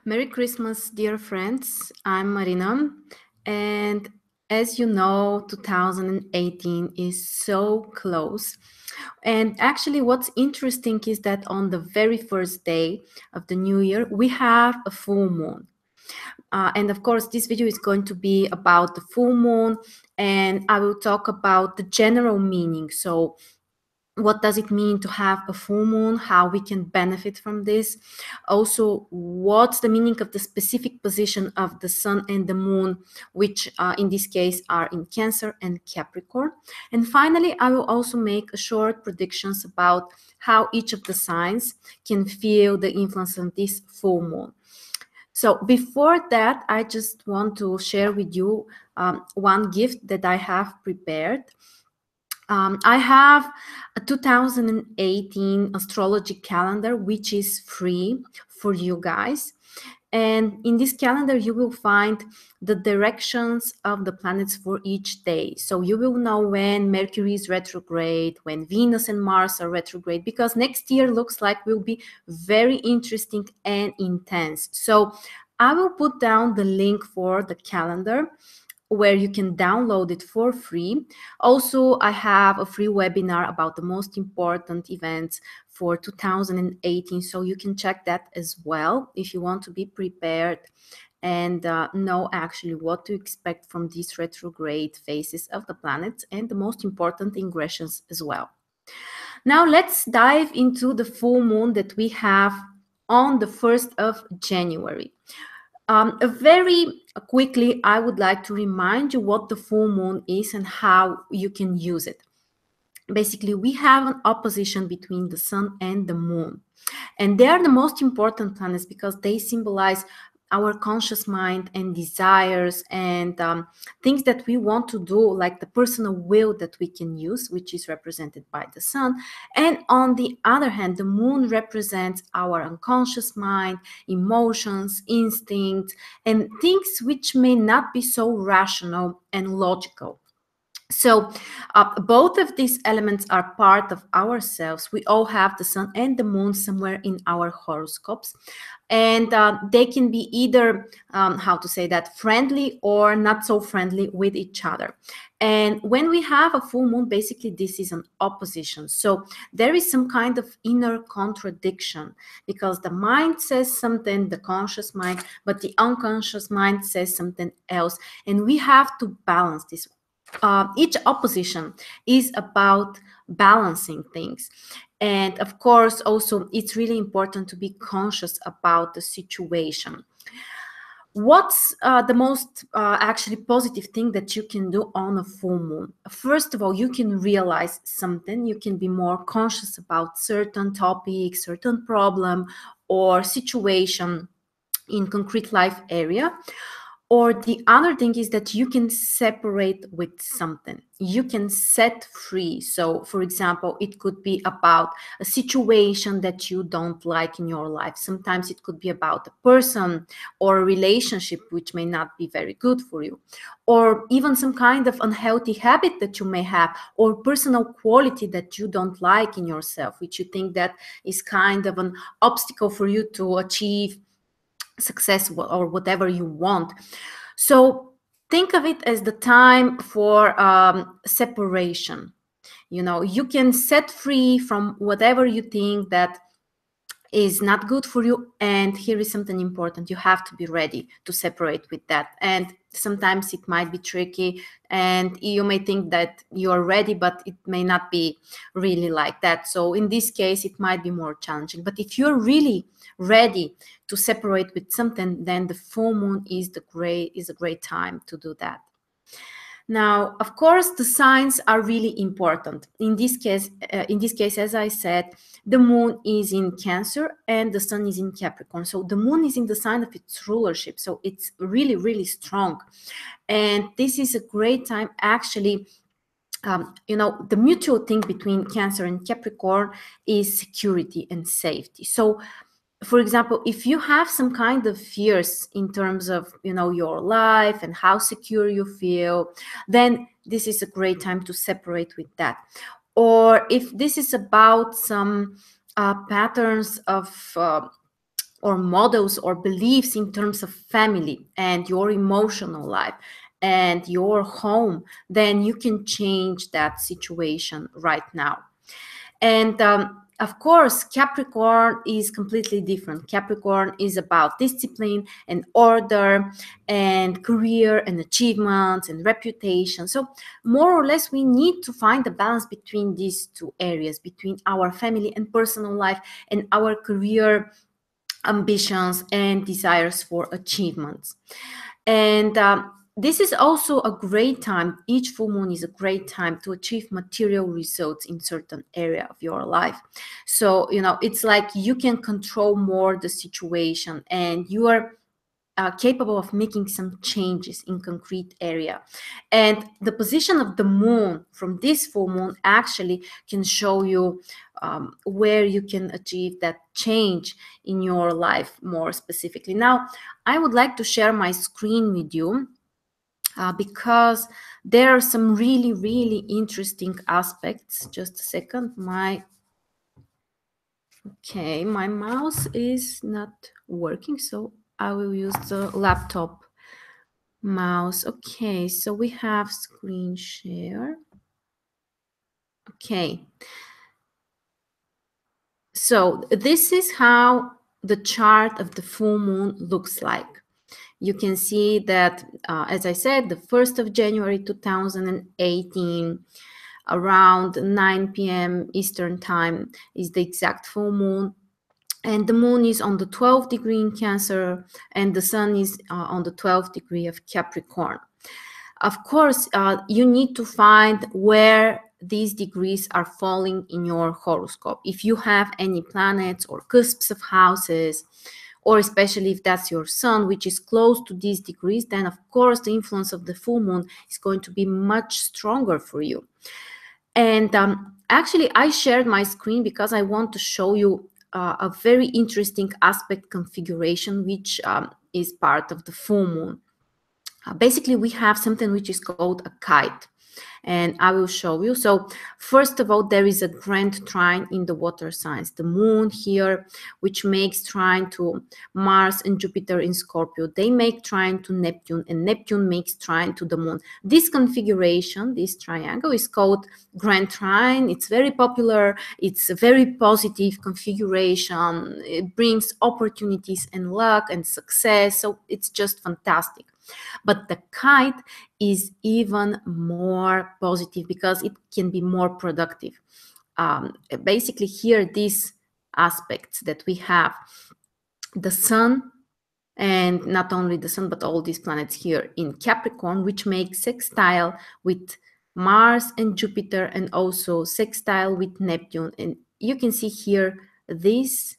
Merry Christmas, dear friends. I'm Marina, and as you know, 2018 is so close. And actually, what's interesting is that on the very first day of the new year, we have a full moon. And of course, this video is going to be about the full moon, and I will talk about the general meaning. So, what does it mean to have a full moon, how we can benefit from this, also what's the meaning of the specific position of the sun and the moon, which in this case are in Cancer and Capricorn. And finally, I will also make a short predictions about how each of the signs can feel the influence of this full moon. So before that, I just want to share with you one gift that I have prepared. I have a 2018 astrology calendar, which is free for you guys. And in this calendar, you will find the directions of the planets for each day. So you will know when Mercury is retrograde, when Venus and Mars are retrograde, because next year looks like will be very interesting and intense. So I will put down the link for the calendar where you can download it for free. Also, I have a free webinar about the most important events for 2018, so you can check that as well if you want to be prepared and know actually what to expect from these retrograde phases of the planets and the most important ingressions as well. Now let's dive into the full moon that we have on the 1st of January. Very quickly, I would like to remind you what the full moon is and how you can use it. Basically, we have an opposition between the sun and the moon. And they are the most important planets because they symbolize our conscious mind and desires and things that we want to do, like the personal will that we can use, which is represented by the sun. And on the other hand, the moon represents our unconscious mind, emotions, instincts, and things which may not be so rational and logical. So both of these elements are part of ourselves. We all have the sun and the moon somewhere in our horoscopes, and they can be either how to say that, friendly or not so friendly with each other. And when we have a full moon, basically this is an opposition. So there is some kind of inner contradiction because the mind says something, the conscious mind, but the unconscious mind says something else, and we have to balance this. Each opposition is about balancing things. And of course, also, it's really important to be conscious about the situation. What's the most actually positive thing that you can do on a full moon? First of all, you can realize something. You can be more conscious about certain topics, certain problem or situation in concrete life area. Or the other thing is that you can separate with something. You can set free. So, for example, it could be about a situation that you don't like in your life. Sometimes it could be about a person or a relationship which may not be very good for you, or even some kind of unhealthy habit that you may have, or personal quality that you don't like in yourself, which you think that is kind of an obstacle for you to achieve success or whatever you want. So think of it as the time for separation. You know, you can set free from whatever you think that is not good for you. And here is something important. You have to be ready to separate with that. And sometimes it might be tricky and you may think that you are ready, but it may not be really like that. So in this case, it might be more challenging. But if you're really ready to separate with something, then the full moon is a great time to do that. Now, of course, the signs are really important. In this case, as I said, the moon is in Cancer and the sun is in Capricorn. So the moon is in the sign of its rulership. So it's really, really strong. And this is a great time, actually. The mutual thing between Cancer and Capricorn is security and safety. So for example, if you have some kind of fears in terms of, your life and how secure you feel, then this is a great time to separate with that. Or if this is about some patterns of or models or beliefs in terms of family and your emotional life and your home, then you can change that situation right now. And of course, Capricorn is completely different. Capricorn is about discipline and order and career and achievements and reputation. So more or less, we need to find a balance between these two areas, between our family and personal life and our career ambitions and desires for achievements. And this is also a great time. Each full moon is a great time to achieve material results in certain area of your life. So, you know, it's like you can control more the situation and you are capable of making some changes in concrete area. And the position of the moon from this full moon actually can show you where you can achieve that change in your life more specifically. Now, I would like to share my screen with you because there are some really, really interesting aspects. Just a second. Okay, my mouse is not working, so I will use the laptop mouse. Okay, so we have screen share. Okay. So this is how the chart of the full moon looks like. You can see that, as I said, the 1st of January 2018, around 9 p.m. Eastern time is the exact full moon. And the moon is on the 12th degree in Cancer, and the sun is on the 12th degree of Capricorn. Of course, you need to find where these degrees are falling in your horoscope. If you have any planets or cusps of houses, or especially if that's your sun, which is close to these degrees, then of course the influence of the full moon is going to be much stronger for you. And actually, I shared my screen because I want to show you a very interesting aspect configuration, which is part of the full moon. Basically, we have something which is called a kite, and I will show you. So first of all, there is a grand trine in the water signs, the moon here, which makes trine to Mars and Jupiter in Scorpio. They make trine to Neptune, and Neptune makes trine to the moon. This configuration, this triangle, is called grand trine. It's very popular. It's a very positive configuration. It brings opportunities and luck and success. So it's just fantastic. But the kite is even more positive because it can be more productive. Basically, here, these aspects that we have, the sun, and not only the sun, but all these planets here in Capricorn, which make sextile with Mars and Jupiter, and also sextile with Neptune. And you can see here this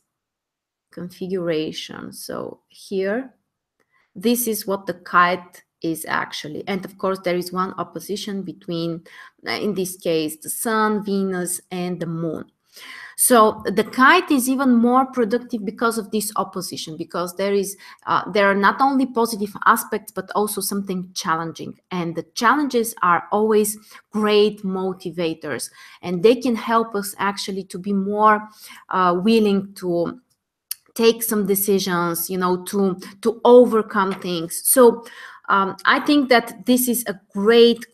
configuration. So here, this is what the kite is actually. And of course, there is one opposition between, in this case, the sun, Venus, and the moon. So the kite is even more productive because of this opposition, because there are not only positive aspects, but also something challenging. And the challenges are always great motivators, and they can help us actually to be more willing to take some decisions, you know, to overcome things. So I think that this is a great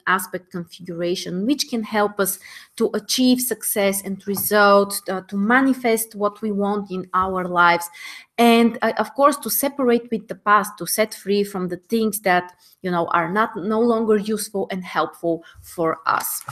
aspect configuration, which can help us to achieve success and results, to manifest what we want in our lives, and of course to separate with the past, to set free from the things that, you know, are no longer useful and helpful for us.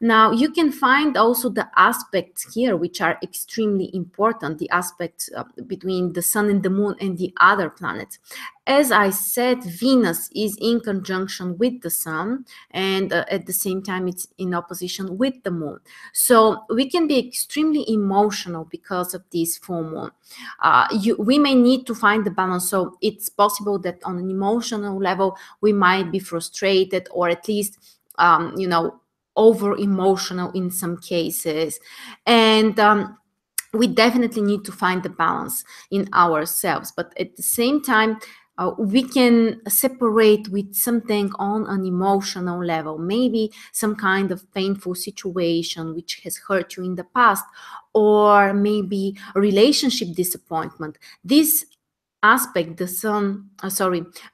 Now, you can find also the aspects here, which are extremely important, the aspects between the sun and the moon and the other planets. As I said, Venus is in conjunction with the sun, and at the same time, it's in opposition with the moon. So we can be extremely emotional because of this full moon. We may need to find the balance. So it's possible that on an emotional level, we might be frustrated, or at least, you know, over emotional in some cases. And we definitely need to find the balance in ourselves. But at the same time, we can separate with something on an emotional level, maybe some kind of painful situation which has hurt you in the past, or maybe a relationship disappointment. This aspect,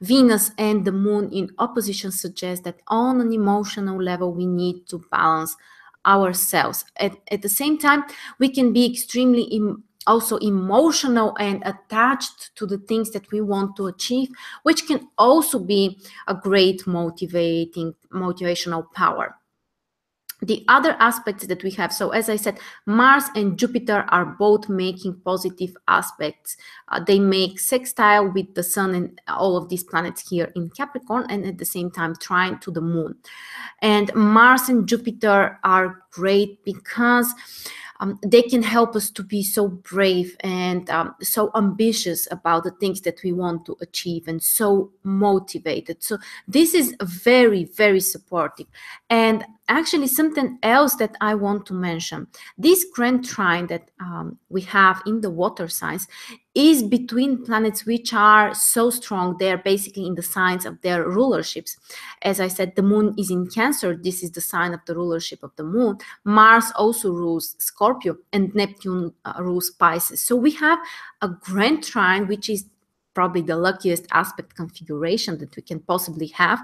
Venus and the moon in opposition, suggests that on an emotional level we need to balance ourselves. At the same time, we can be extremely also emotional and attached to the things that we want to achieve, which can also be a great motivational power. The other aspects that we have, so as I said, Mars and Jupiter are both making positive aspects. They make sextile with the Sun and all of these planets here in Capricorn, and at the same time trine to the Moon. And Mars and Jupiter are great because they can help us to be so brave and so ambitious about the things that we want to achieve, and so motivated. So this is very, very supportive. And actually, something else that I want to mention, this grand trine that we have in the water signs is between planets which are so strong. They're basically in the signs of their rulerships. As I said, the moon is in Cancer. This is the sign of the rulership of the moon. Mars also rules Scorpio, and Neptune rules Pisces. So we have a grand trine, which is probably the luckiest aspect configuration that we can possibly have.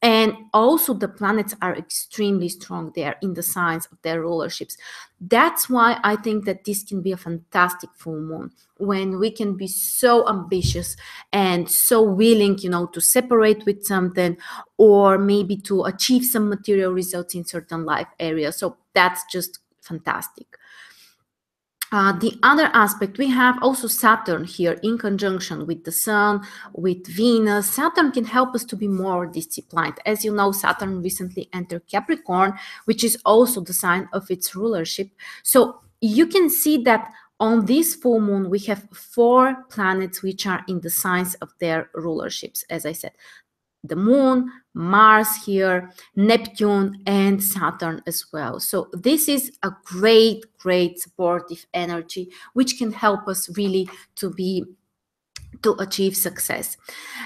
And also the planets are extremely strong there in the signs of their rulerships. That's why I think that this can be a fantastic full moon, when we can be so ambitious and so willing, you know, to separate with something, or maybe to achieve some material results in certain life areas. So that's just fantastic. The other aspect, we have also Saturn here in conjunction with the Sun, with Venus. Saturn can help us to be more disciplined. As you know, Saturn recently entered Capricorn, which is also the sign of its rulership. So you can see that on this full moon, we have 4 planets which are in the signs of their rulerships. As I said, the moon, Mars here, Neptune, and Saturn as well. So this is a great, great supportive energy, which can help us really to achieve success.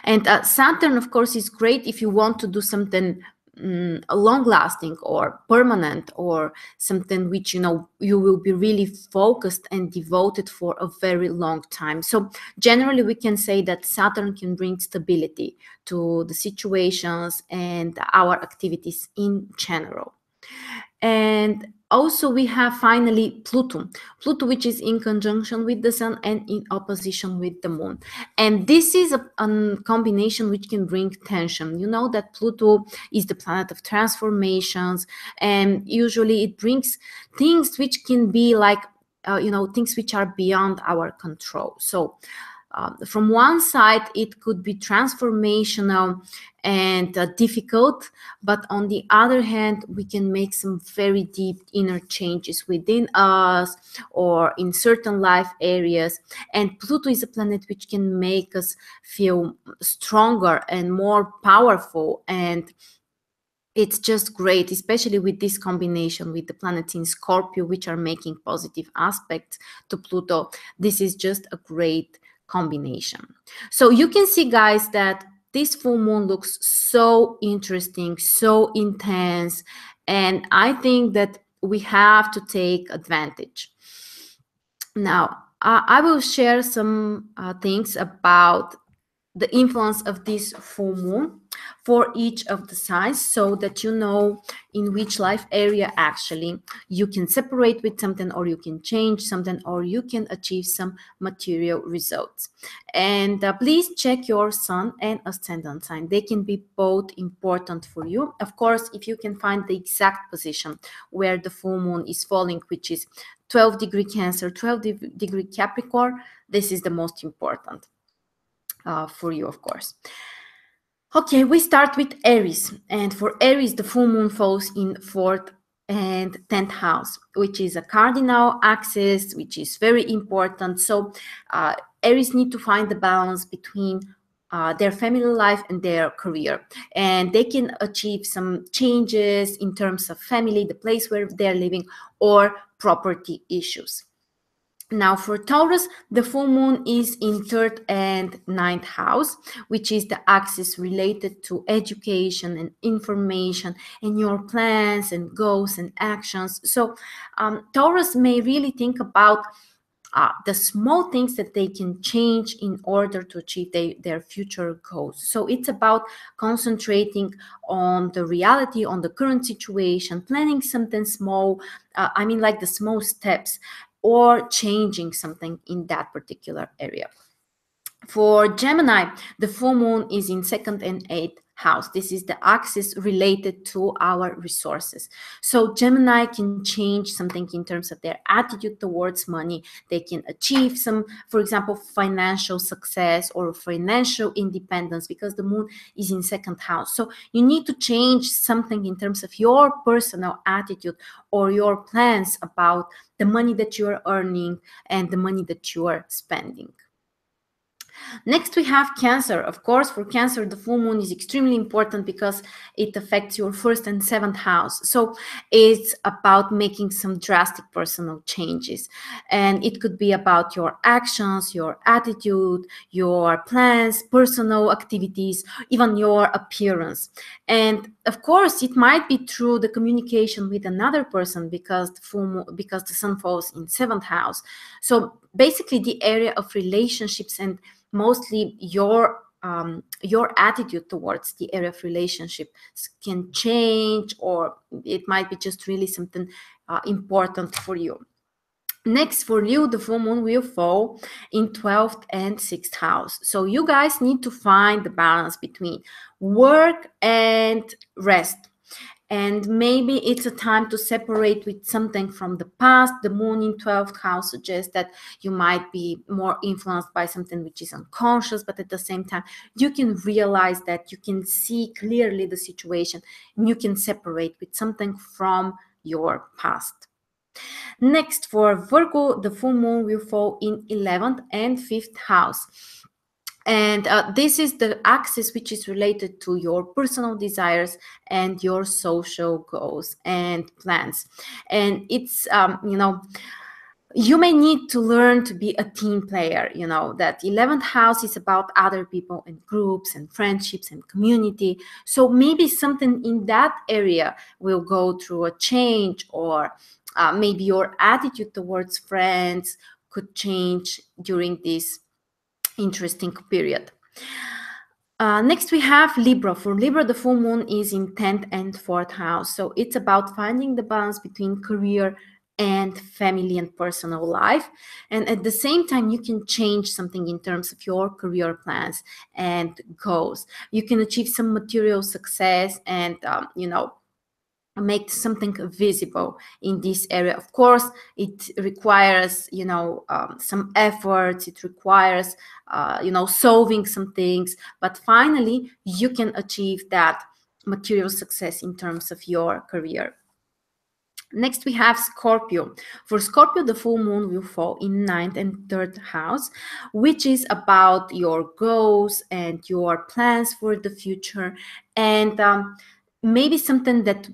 And Saturn, of course, is great if you want to do something long-lasting or permanent, or something which, you know, you will be really focused and devoted for a very long time. So generally we can say that Saturn can bring stability to the situations and our activities in general. And also we have finally Pluto, which is in conjunction with the Sun and in opposition with the Moon. And this is a combination which can bring tension. You know that Pluto is the planet of transformations, and usually it brings things which can be like, you know, things which are beyond our control. So from one side, it could be transformational and difficult, but on the other hand, we can make some very deep inner changes within us or in certain life areas. And Pluto is a planet which can make us feel stronger and more powerful, and it's just great, especially with this combination with the planets in Scorpio, which are making positive aspects to Pluto. This is just a great combination. So you can see, guys, that this full moon looks so interesting, so intense, and I think that we have to take advantage. Now, I will share some things about the influence of this full moon for each of the signs, so that you know in which life area actually you can separate with something, or you can change something, or you can achieve some material results. And please check your sun and ascendant sign. They can be both important for you. Of course, if you can find the exact position where the full moon is falling, which is 12-degree Cancer, 12-degree Capricorn, this is the most important for you, of course. Okay, we start with Aries, and for Aries, the full moon falls in 4th and 10th house, which is a cardinal axis, which is very important. So Aries need to find the balance between their family life and their career, and they can achieve some changes in terms of family, the place where they're living, or property issues. Now for Taurus, the full moon is in 3rd and 9th house, which is the axis related to education and information and your plans and goals and actions. So Taurus may really think about the small things that they can change in order to achieve their future goals. So it's about concentrating on the reality, on the current situation, planning something small, like the small steps, or changing something in that particular area. For Gemini, the full moon is in 2nd and 8th house. This is the axis related to our resources. So Gemini can change something in terms of their attitude towards money. They can achieve some, for example, financial success or financial independence because the moon is in 2nd house. So you need to change something in terms of your personal attitude or your plans about the money that you are earning and the money that you are spending. Next, we have Cancer. Of course, for Cancer, the full moon is extremely important because it affects your 1st and 7th house. So it's about making some drastic personal changes. And it could be about your actions, your attitude, your plans, personal activities, even your appearance. And of course, it might be through the communication with another person because because the sun falls in 7th house. So basically, the area of relationships and mostly your attitude towards the area of relationship can change, or it might be just really something important for you. Next, for you, the full moon will fall in 12th and 6th house. So you guys need to find the balance between work and rest. And maybe it's a time to separate with something from the past. The moon in 12th house suggests that you might be more influenced by something which is unconscious, but at the same time, you can realize that you can see clearly the situation and you can separate with something from your past. Next, for Virgo, the full moon will fall in 11th and 5th house. And this is the axis which is related to your personal desires and your social goals and plans. And it's, you may need to learn to be a team player. That 11th house is about other people and groups and friendships and community. So maybe something in that area will go through a change, or maybe your attitude towards friends could change during this interesting period. Next, we have Libra. For Libra, the full moon is in 10th and 4th house. So it's about finding the balance between career and family and personal life. And at the same time, you can change something in terms of your career plans and goals. You can achieve some material success and, make something visible in this area. Of course, it requires some efforts. It requires solving some things, but finally you can achieve that material success in terms of your career. Next, we have Scorpio. For Scorpio, the full moon will fall in 9th and 3rd house, which is about your goals and your plans for the future, and maybe something that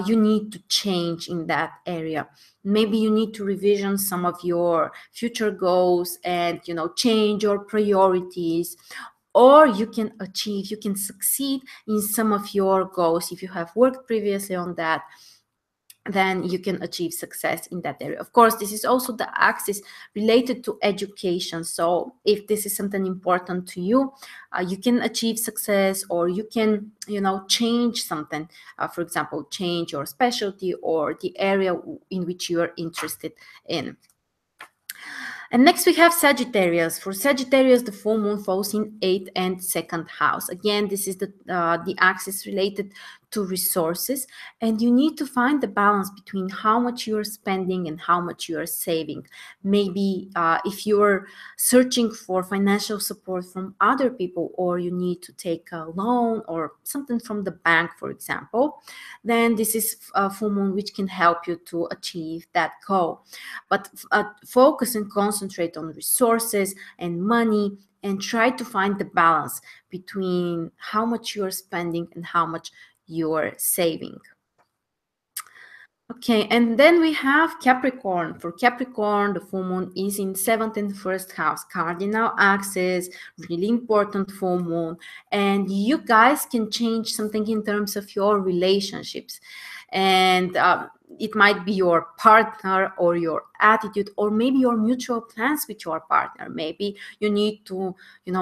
you need to change in that area. Maybe you need to revision some of your future goals and change your priorities, or you can succeed in some of your goals. If you have worked previously on that, then you can achieve success in that area. Of course, this is also the axis related to education. So if this is something important to you, you can achieve success, or you can, change something. For example, change your specialty or the area in which you are interested in. And next we have Sagittarius. For Sagittarius, the full moon falls in 8th and 2nd house. Again, this is the axis related to resources, and you need to find the balance between how much you are spending and how much you are saving. Maybe if you're searching for financial support from other people, or you need to take a loan or something from the bank, for example, then this is a full moon which can help you to achieve that goal. But focus and concentrate on resources and money, and try to find the balance between how much you are spending and how much you're saving. Okay, and then we have Capricorn. For Capricorn, the full moon is in 7th and 1st house, cardinal axis, really important full moon. And you guys can change something in terms of your relationships. And it might be your partner or your attitude, or maybe your mutual plans with your partner. Maybe you need to,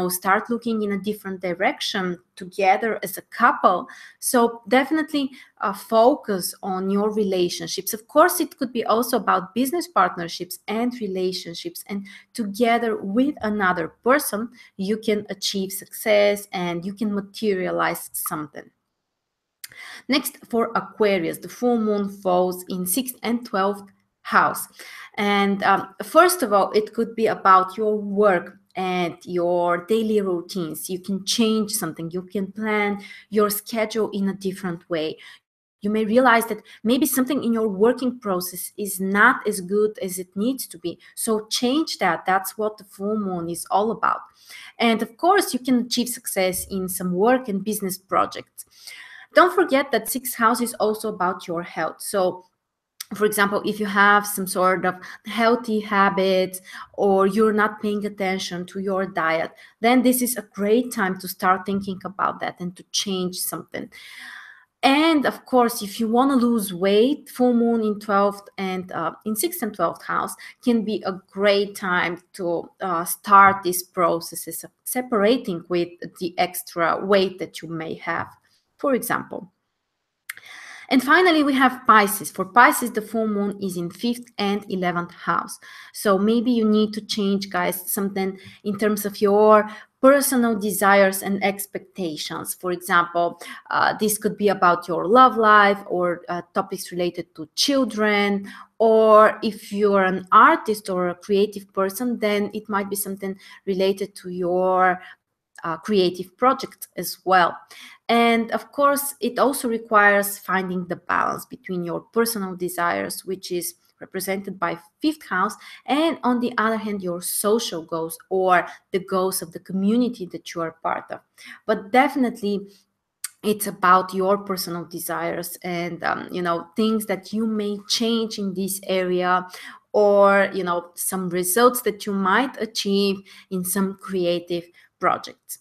start looking in a different direction together as a couple. So definitely focus on your relationships. Of course, it could be also about business partnerships and relationships. And together with another person, you can achieve success and you can materialize something. Next, for Aquarius, the full moon falls in 6th and 12th house. And first of all, it could be about your work and your daily routines. You can change something. You can plan your schedule in a different way. You may realize that maybe something in your working process is not as good as it needs to be. So change that. That's what the full moon is all about. And of course, you can achieve success in some work and business projects. Don't forget that 6th house is also about your health. So for example, if you have some sort of healthy habits or you're not paying attention to your diet, then this is a great time to start thinking about that and to change something. And of course, if you want to lose weight, full moon in 12th and in 6th and 12th house can be a great time to start these processes of separating with the extra weight that you may have, for example. And finally, we have Pisces. For Pisces, the full moon is in 5th and 11th house. So maybe you need to change, guys, something in terms of your personal desires and expectations. For example, this could be about your love life or topics related to children. Or if you're an artist or a creative person, then it might be something related to your creative projects as well. And of course, it also requires finding the balance between your personal desires, which is represented by 5th house, and on the other hand, your social goals or the goals of the community that you are part of. But definitely, it's about your personal desires and things that you may change in this area, or some results that you might achieve in some creative projects.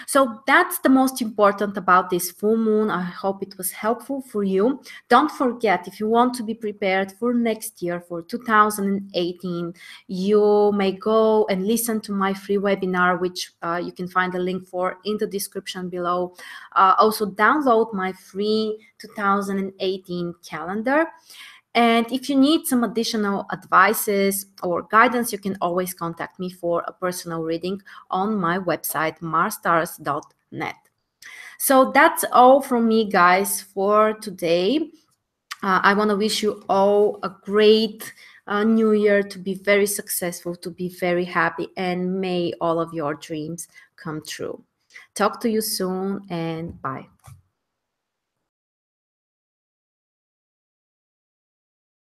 So that's the most important about this full moon. I hope it was helpful for you. Don't forget, if you want to be prepared for next year, for 2018, you may go and listen to my free webinar, which you can find a link for in the description below. Also download my free 2018 calendar. And if you need some additional advices or guidance, you can always contact me for a personal reading on my website, marstars.net. So that's all from me, guys, for today. I want to wish you all a great new year, to be very successful, to be very happy, and may all of your dreams come true. Talk to you soon, and bye.